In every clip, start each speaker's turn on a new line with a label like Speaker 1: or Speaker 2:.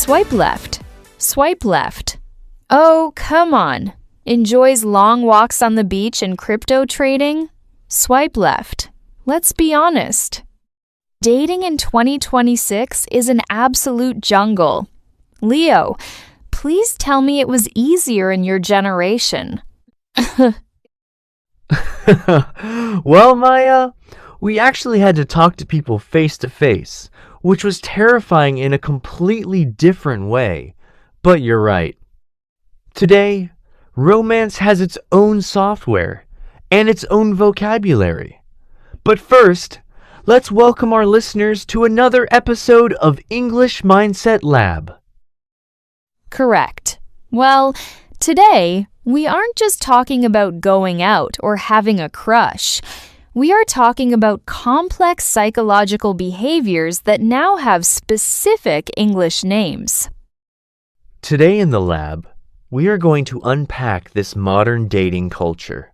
Speaker 1: Swipe left. Swipe left. Oh, come on. Enjoys long walks on the beach and crypto trading? Swipe left. Let's be honest. Dating in 2026 is an absolute jungle. Leo, please tell me it was easier in your generation.
Speaker 2: Well, Maya, we actually had to talk to people face to face, which was terrifying in a completely different way. But you're right. Today, romance has its own software and its own vocabulary. But first, let's welcome our listeners to another episode of English Mindset Lab.
Speaker 1: Correct. Well, today, we aren't just talking about going out or having a crush. We are talking about complex psychological behaviors that now have specific English names.
Speaker 2: Today in the lab, we are going to unpack this modern dating culture.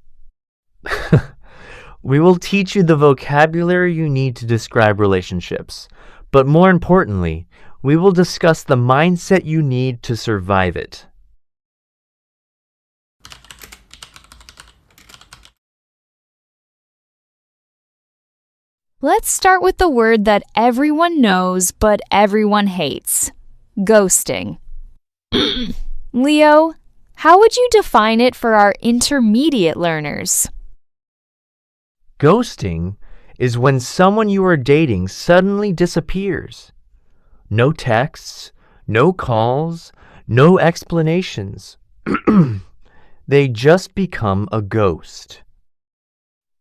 Speaker 2: We will teach you the vocabulary you need to describe relationships, but more importantly, we will discuss the mindset you need to survive it.
Speaker 1: Let's start with the word that everyone knows but everyone hates. Ghosting. Leo, how would you define it for our intermediate learners?
Speaker 2: Ghosting is when someone you are dating suddenly disappears. No texts, no calls, no explanations. They just become a ghost.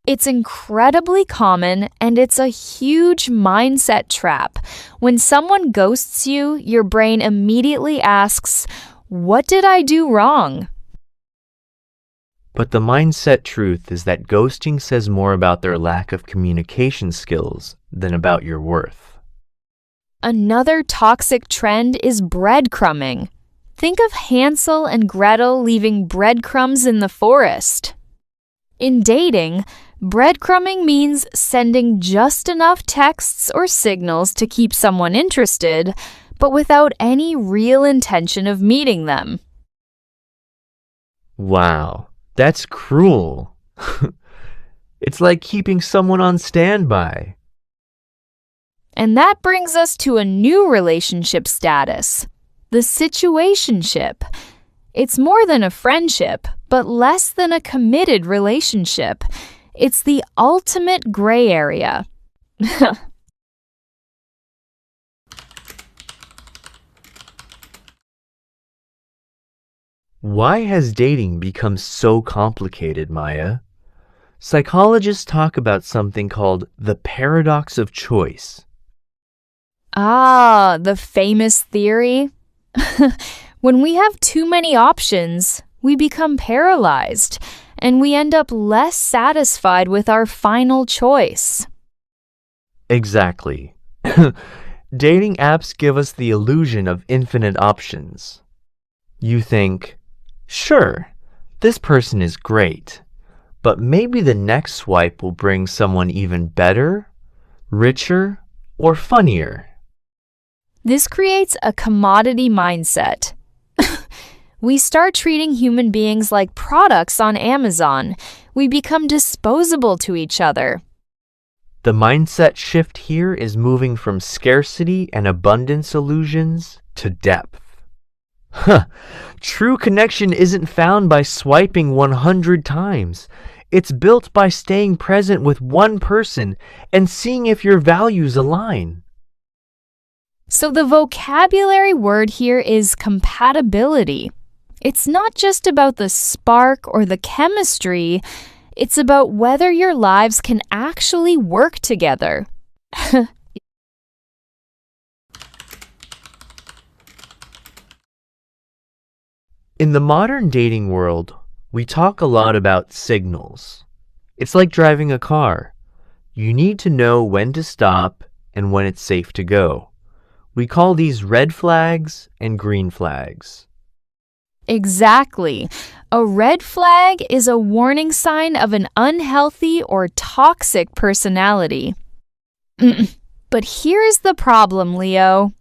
Speaker 1: It's incredibly common, and it's a huge mindset trap. When someone ghosts you, your brain immediately asks, "What did I do wrong?"
Speaker 2: But the mindset truth is that ghosting says more about their lack of communication skills than about your worth.
Speaker 1: Another toxic trend is breadcrumbing. Think of Hansel and Gretel leaving breadcrumbs in the forest. In dating, breadcrumbing means sending just enough texts or signals to keep someone interested, but without any real intention of meeting them.
Speaker 2: Wow, that's cruel. It's like keeping someone on standby.
Speaker 1: And that brings us to a new relationship status, the situationship. It's more than a friendship, but less than a committed relationship. It's the ultimate gray area.
Speaker 2: Why has dating become so complicated, Maya? Psychologists talk about something called the paradox of choice.
Speaker 1: Ah, the famous theory. When we have too many options, we become paralyzed, and we end up less satisfied with our final choice.
Speaker 2: Exactly. Dating apps give us the illusion of infinite options. You think, sure, this person is great, but maybe the next swipe will bring someone even better, richer, or funnier.
Speaker 1: This creates a commodity mindset. We start treating human beings like products on Amazon. We become disposable to each other.
Speaker 2: The mindset shift here is moving from scarcity and abundance illusions to depth. True connection isn't found by swiping 100 times. It's built by staying present with one person and seeing if your values align.
Speaker 1: So the vocabulary word here is compatibility. It's not just about the spark or the chemistry. It's about whether your lives can actually work together.
Speaker 2: In the modern dating world, we talk a lot about signals. It's like driving a car. You need to know when to stop and when it's safe to go. We call these red flags and green flags.
Speaker 1: Exactly. A red flag is a warning sign of an unhealthy or toxic personality. But here's the problem, Leo.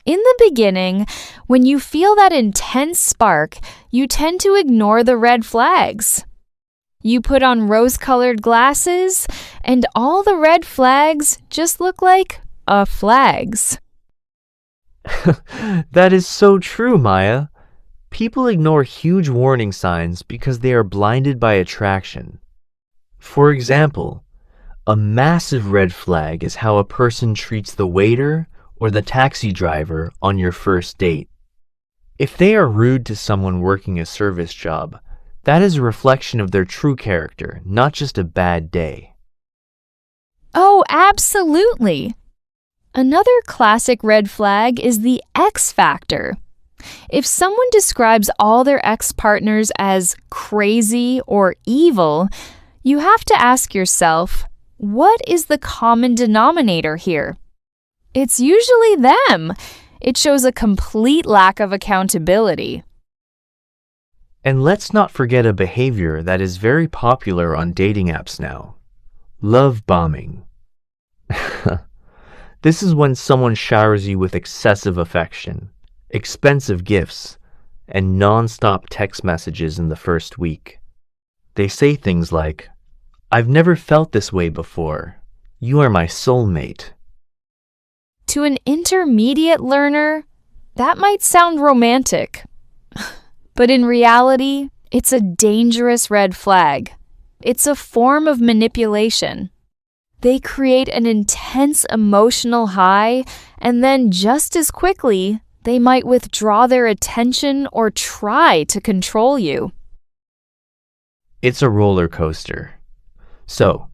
Speaker 1: In the beginning, when you feel that intense spark, you tend to ignore the red flags. You put on rose-colored glasses, and all the red flags just look like flags.
Speaker 2: That is so true, Maya. People ignore huge warning signs because they are blinded by attraction. For example, a massive red flag is how a person treats the waiter or the taxi driver on your first date. If they are rude to someone working a service job, that is a reflection of their true character, not just a bad day.
Speaker 1: Oh, absolutely! Another classic red flag is the X factor. If someone describes all their ex-partners as crazy or evil, you have to ask yourself, what is the common denominator here? It's usually them. It shows a complete lack of accountability.
Speaker 2: And let's not forget a behavior that is very popular on dating apps now. Love bombing. This is when someone showers you with excessive affection, expensive gifts, and non-stop text messages in the first week. They say things like, "I've never felt this way before. You are my soulmate."
Speaker 1: To an intermediate learner, that might sound romantic. But in reality, it's a dangerous red flag. It's a form of manipulation. They create an intense emotional high, and then just as quickly, they might withdraw their attention or try to control you.
Speaker 2: It's a roller coaster. So,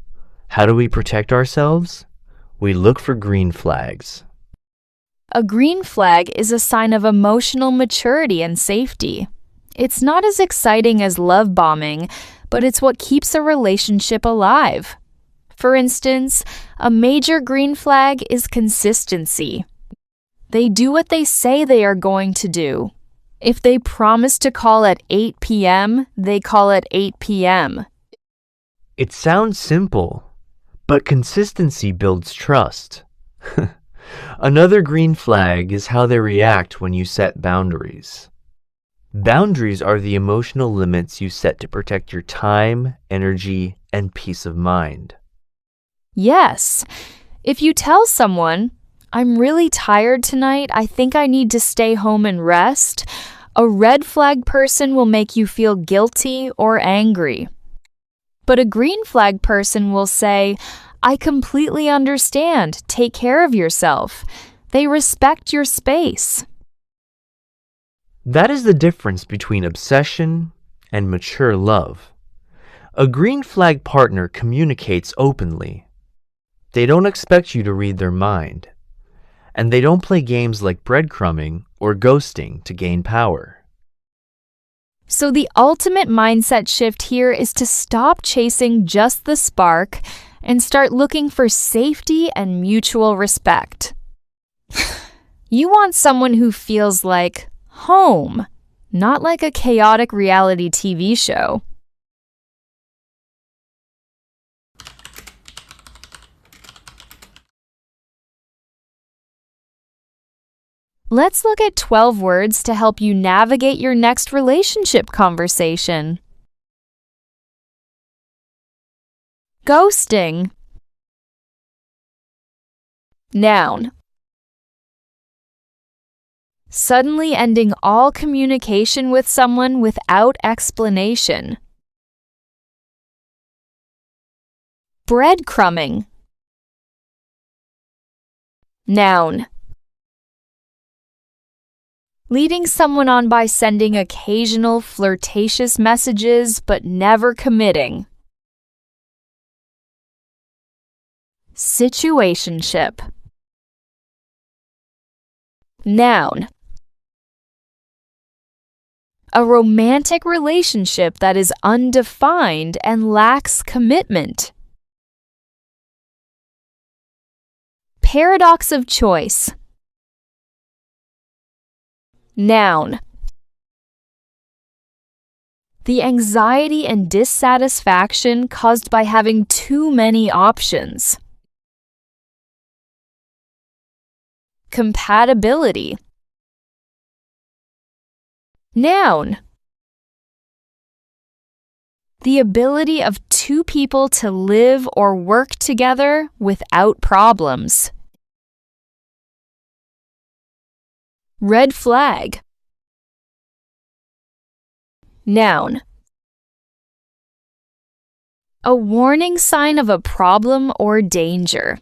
Speaker 2: how do we protect ourselves? We look for green flags.
Speaker 1: A green flag is a sign of emotional maturity and safety. It's not as exciting as love bombing, but it's what keeps a relationship alive. For instance, a major green flag is consistency. They do what they say they are going to do. If they promise to call at 8 p.m., they call at 8 p.m.
Speaker 2: It sounds simple, but consistency builds trust. Another green flag is how they react when you set boundaries. Boundaries are the emotional limits you set to protect your time, energy, and peace of mind.
Speaker 1: Yes. If you tell someone, "I'm really tired tonight, I think I need to stay home and rest," a red flag person will make you feel guilty or angry. But a green flag person will say, "I completely understand. Take care of yourself." They respect your space.
Speaker 2: That is the difference between obsession and mature love. A green flag partner communicates openly. They don't expect you to read their mind. And they don't play games like breadcrumbing or ghosting to gain power.
Speaker 1: So the ultimate mindset shift here is to stop chasing just the spark and start looking for safety and mutual respect. You want someone who feels like home, not like a chaotic reality TV show. Let's look at 12 words to help you navigate your next relationship conversation. Ghosting. Noun. Suddenly ending all communication with someone without explanation. Breadcrumbing. Noun. Leading someone on by sending occasional flirtatious messages but never committing. Situationship. Noun. A romantic relationship that is undefined and lacks commitment. Paradox of choice. Noun. The anxiety and dissatisfaction caused by having too many options. Compatibility. Noun. The ability of two people to live or work together without problems. Red flag. Noun. A warning sign of a problem or danger.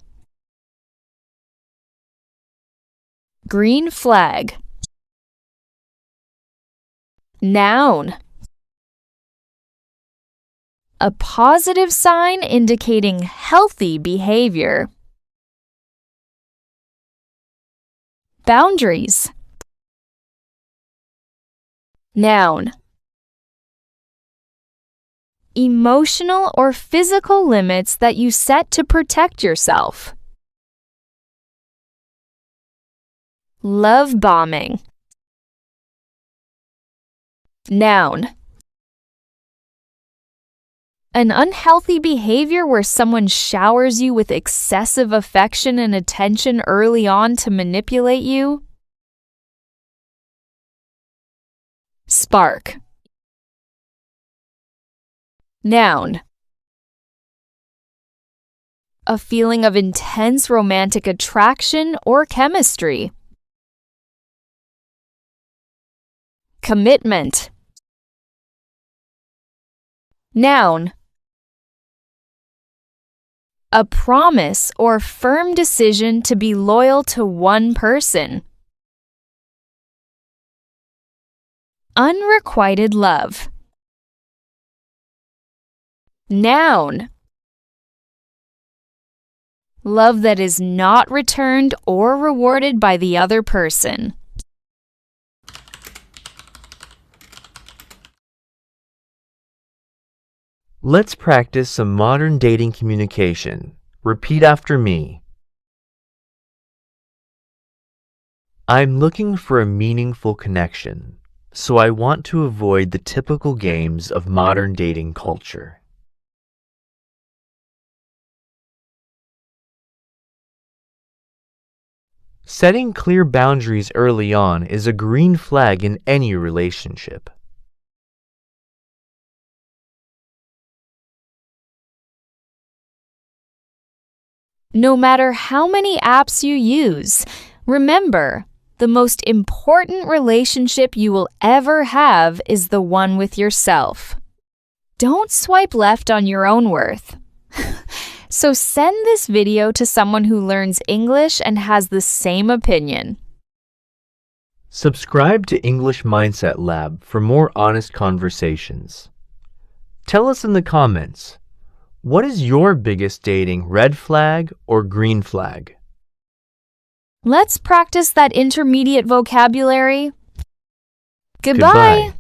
Speaker 1: Green flag. Noun. A positive sign indicating healthy behavior. Boundaries. Noun. Emotional or physical limits that you set to protect yourself. Love bombing. Noun. An unhealthy behavior where someone showers you with excessive affection and attention early on to manipulate you. Spark. Noun. A feeling of intense romantic attraction or chemistry. Commitment. Noun. A promise or firm decision to be loyal to one person. Unrequited love. Noun. Love that is not returned or rewarded by the other person.
Speaker 2: Let's practice some modern dating communication. Repeat after me. I'm looking for a meaningful connection, so I want to avoid the typical games of modern dating culture. Setting clear boundaries early on is a green flag in any relationship.
Speaker 1: No matter how many apps you use, remember, the most important relationship you will ever have is the one with yourself. Don't swipe left on your own worth. So send this video to someone who learns English and has the same opinion.
Speaker 2: Subscribe to English Mindset Lab for more honest conversations. Tell us in the comments, what is your biggest dating red flag or green flag?
Speaker 1: Let's practice that intermediate vocabulary. Goodbye.
Speaker 2: Goodbye.